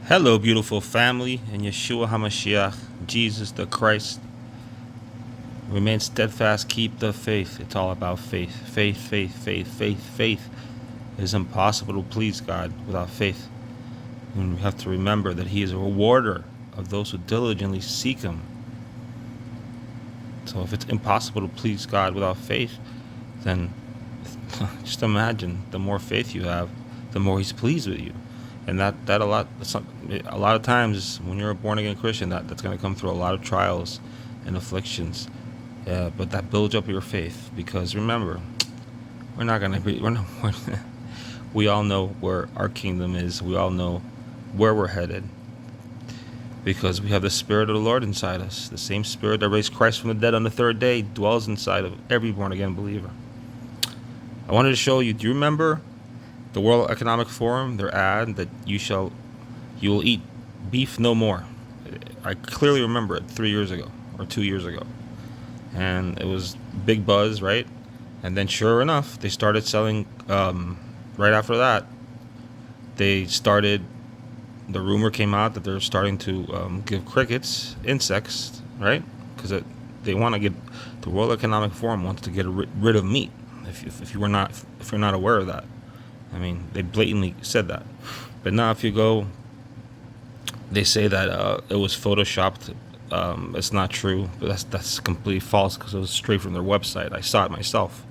Hello, beautiful family, and Yeshua HaMashiach, Jesus the Christ. Remain steadfast, keep the faith. It's all about faith. Faith, faith, faith, faith, faith. It is impossible to please God without faith. And we have to remember that He is a rewarder of those who diligently seek Him. So if it's impossible to please God without faith, then just imagine the more faith you have, the more He's pleased with you. And a lot of times when you're a born again Christian, that's going to come through a lot of trials and afflictions. But that builds up your faith, because remember, we're not going to be. We all know where our kingdom is. We all know where we're headed, because we have the Spirit of the Lord inside us. The same Spirit that raised Christ from the dead on the third day dwells inside of every born again believer. I wanted to show you. Do you remember the World Economic Forum, their ad that you will eat beef no more? I clearly remember it 3 years ago or 2 years ago. And it was big buzz, right? And then sure enough, they started selling, right after that, the rumor came out that they're starting to give crickets insects, right? Because they want to get, the World Economic Forum wants to get rid of meat, if you're not aware of that. I mean, they blatantly said that. But now if you go, they say that it was photoshopped. It's not true, but that's completely false, because it was straight from their website. I saw it myself.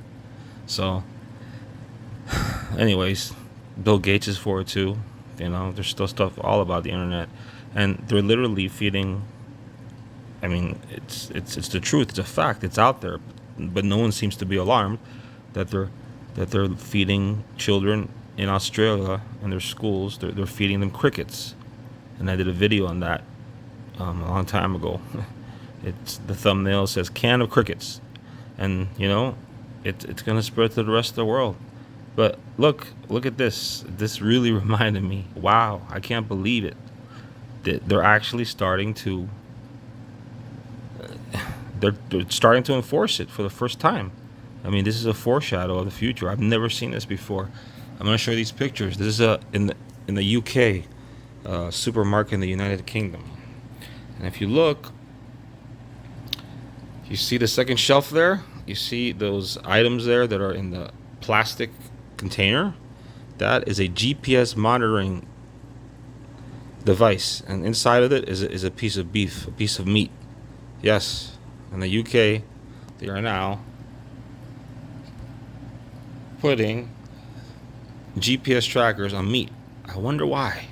So, anyways, Bill Gates is for it too. There's still stuff all about the internet, and they're literally feeding. I mean, it's the truth. It's a fact. It's out there, but no one seems to be alarmed that they're feeding children in Australia in their schools. They're feeding them crickets, and I did a video on that a long time ago. It's the thumbnail says "can of crickets," and it's gonna spread to the rest of the world. But look at this. This really reminded me. Wow, I can't believe it. They're actually starting to. They're starting to enforce it for the first time. I mean, this is a foreshadow of the future. I've never seen this before. I'm going to show you these pictures. This is in the UK supermarket in the United Kingdom. And if you look, you see the second shelf there. You see those items there that are in the plastic container. That is a GPS monitoring device, and inside of it is a piece of beef, a piece of meat. Yes, in the UK, they are now putting GPS trackers on meat. I wonder why.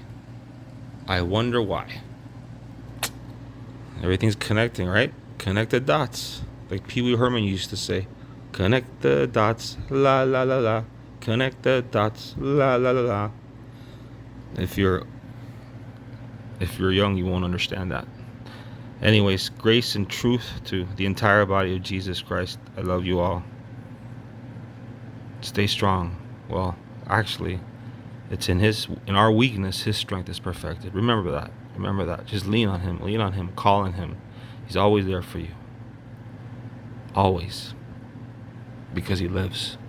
Everything's connecting, right? Connect the dots. Like Pee Wee Herman used to say, connect the dots, la la la la. Connect the dots, la la la la. If you're young, you won't understand that. Anyways, grace and truth to the entire body of Jesus Christ. I love you all. Stay strong. Well, actually, it's in our weakness, His strength is perfected. Remember that. Just lean on Him, call on Him. He's always there for you. Always. Because He lives.